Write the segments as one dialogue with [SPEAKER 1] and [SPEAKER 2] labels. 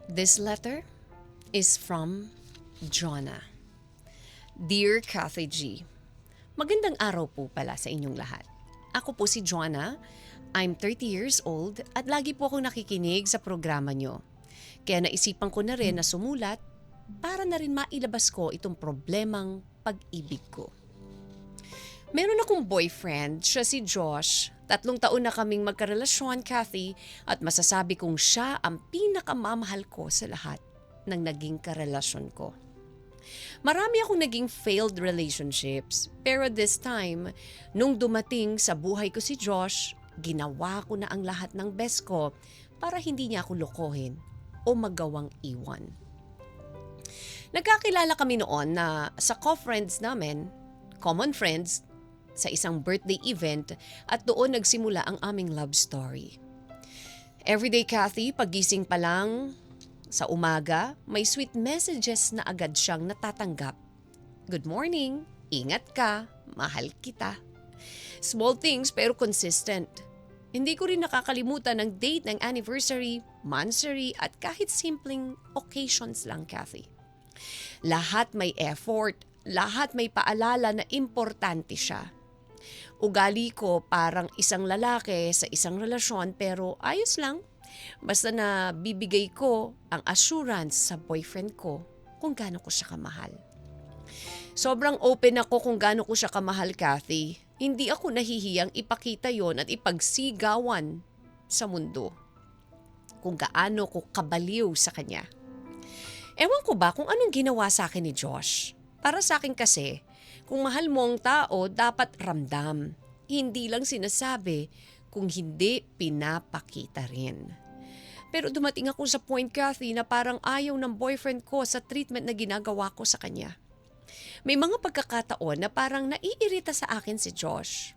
[SPEAKER 1] This letter is from Jonah. Dear Kathy G, magandang araw po pala sa inyong lahat. Ako po si Jonah, I'm 30 years old at lagi po akong nakikinig sa programa nyo. Kaya naisipan ko na rin na sumulat para na rin mailabas ko itong problemang pag-ibig ko. Meron akong boyfriend, siya si Josh. 3 taon na kaming magkarelasyon, Kathy, at masasabi kong siya ang pinakamamahal ko sa lahat ng naging karelasyon ko. Marami akong naging failed relationships, pero this time, nung dumating sa buhay ko si Josh, ginawa ko na ang lahat ng best ko para hindi niya ako lokohin o magawang iwan. Nagkakilala kami noon na sa co-friends namin, common friends, sa isang birthday event at doon nagsimula ang aming love story. Everyday Kathy, pagising pa lang sa umaga, may sweet messages na agad siyang natatanggap. Good morning, ingat ka, mahal kita. Small things pero consistent. Hindi ko rin nakakalimutan ang date ng anniversary, monthsary at kahit simpleng occasions lang, Kathy. Lahat may effort, lahat may paalala na importante siya. Ugali ko parang isang lalaki sa isang relasyon pero ayos lang. Basta na bibigay ko ang assurance sa boyfriend ko kung gaano ko siya kamahal. Sobrang open ako kung gaano ko siya kamahal, Kathy. Hindi ako nahihiyang ipakita yon at ipagsigawan sa mundo kung gaano ko kabaliw sa kanya. Ewan ko ba kung anong ginawa sa akin ni Josh? Para sa akin kasi, kung mahal mo ang tao, dapat ramdam. Hindi lang sinasabi, kung hindi pinapakita rin. Pero dumating ako sa point, Kathy, na parang ayaw ng boyfriend ko sa treatment na ginagawa ko sa kanya. May mga pagkakataon na parang naiirita sa akin si Josh.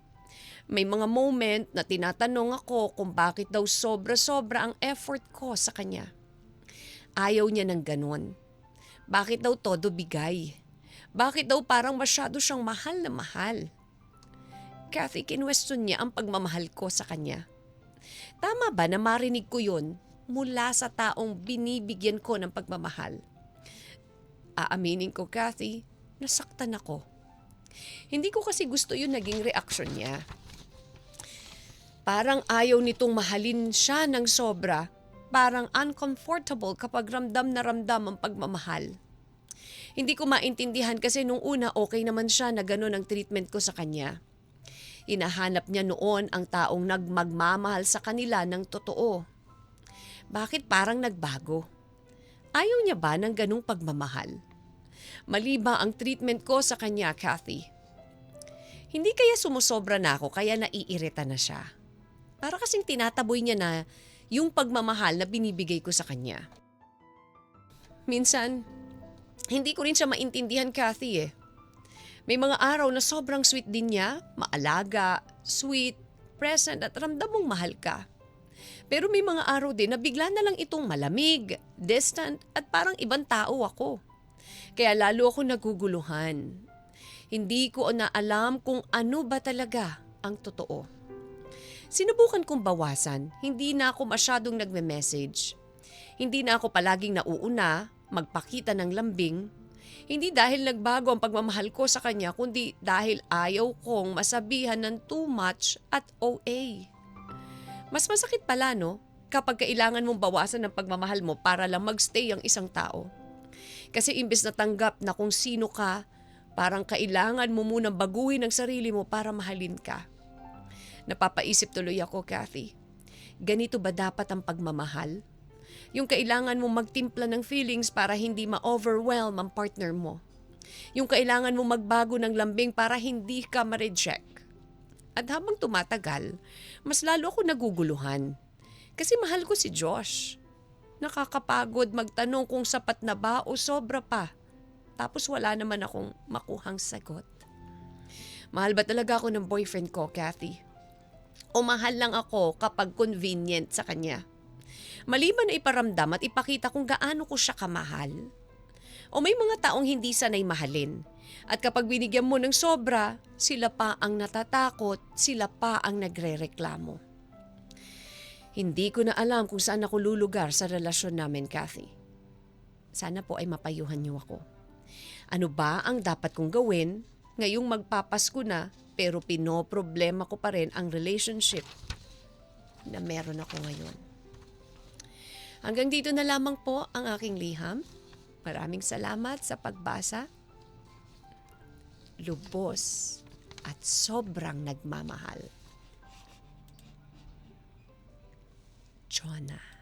[SPEAKER 1] May mga moment na tinatanong ako kung bakit daw sobra-sobra ang effort ko sa kanya. Ayaw niya ng ganon. Bakit daw todo bigay? Bakit daw parang masyado siyang mahal na mahal? Kathy, kinwestiyon niya ang pagmamahal ko sa kanya. Tama ba na marinig ko yun mula sa taong binibigyan ko ng pagmamahal? Aaminin ko, Kathy, nasaktan ako. Hindi ko kasi gusto yun naging reaksyon niya. Parang ayaw nitong mahalin siya ng sobra. Parang uncomfortable kapag ramdam na ramdam ang pagmamahal. Hindi ko maintindihan kasi nung una okay naman siya na gano'n ang treatment ko sa kanya. Hinahanap niya noon ang taong nagmagmamahal sa kanila ng totoo. Bakit parang nagbago? Ayaw niya ba ng ganong pagmamahal? Mali ba ang treatment ko sa kanya, Kathy? Hindi kaya sumusobra na ako kaya naiirita na siya. Para kasing tinataboy niya na yung pagmamahal na binibigay ko sa kanya. Minsan, hindi ko rin siya maintindihan, Kathy eh. May mga araw na sobrang sweet din niya, maalaga, sweet, present at ramdam mong mahal ka. Pero may mga araw din na bigla na lang itong malamig, distant at parang ibang tao ako. Kaya lalo ako naguguluhan. Hindi ko na alam kung ano ba talaga ang totoo. Sinubukan kong bawasan, hindi na ako masyadong nagme-message. Hindi na ako palaging nauuna, magpakita ng lambing. Hindi dahil nagbago ang pagmamahal ko sa kanya kundi dahil ayaw kong masabihan ng too much at OA. Mas masakit pala no kapag kailangan mong bawasan ang pagmamahal mo para lang magstay ang isang tao. Kasi imbes na tanggap na kung sino ka, parang kailangan mo munang baguhin ang sarili mo para mahalin ka. Napapaisip tuloy ako, Kathy. Ganito ba dapat ang pagmamahal? Yung kailangan mo magtimpla ng feelings para hindi ma-overwhelm ang partner mo. Yung kailangan mo magbago ng lambing para hindi ka ma-reject. At habang tumatagal, mas lalo ako naguguluhan. Kasi mahal ko si Josh. Nakakapagod magtanong kung sapat na ba o sobra pa. Tapos wala naman akong makuhang sagot. Mahal ba talaga ako ng boyfriend ko, Kathy? O mahal lang ako kapag convenient sa kanya? Maliban na iparamdam at ipakita kung gaano ko siya kamahal. O may mga taong hindi sanay mahalin. At kapag binigyan mo ng sobra, sila pa ang natatakot, sila pa ang nagrereklamo. Hindi ko na alam kung saan ako lulugar sa relasyon namin, Kathy. Sana po ay mapayuhan niyo ako. Ano ba ang dapat kong gawin ngayong magpapasko na pero pinoproblema ko pa rin ang relationship na meron ako ngayon? Hanggang dito na lamang po ang aking liham. Maraming salamat sa pagbasa. Lubos at sobrang nagmamahal. Jonah.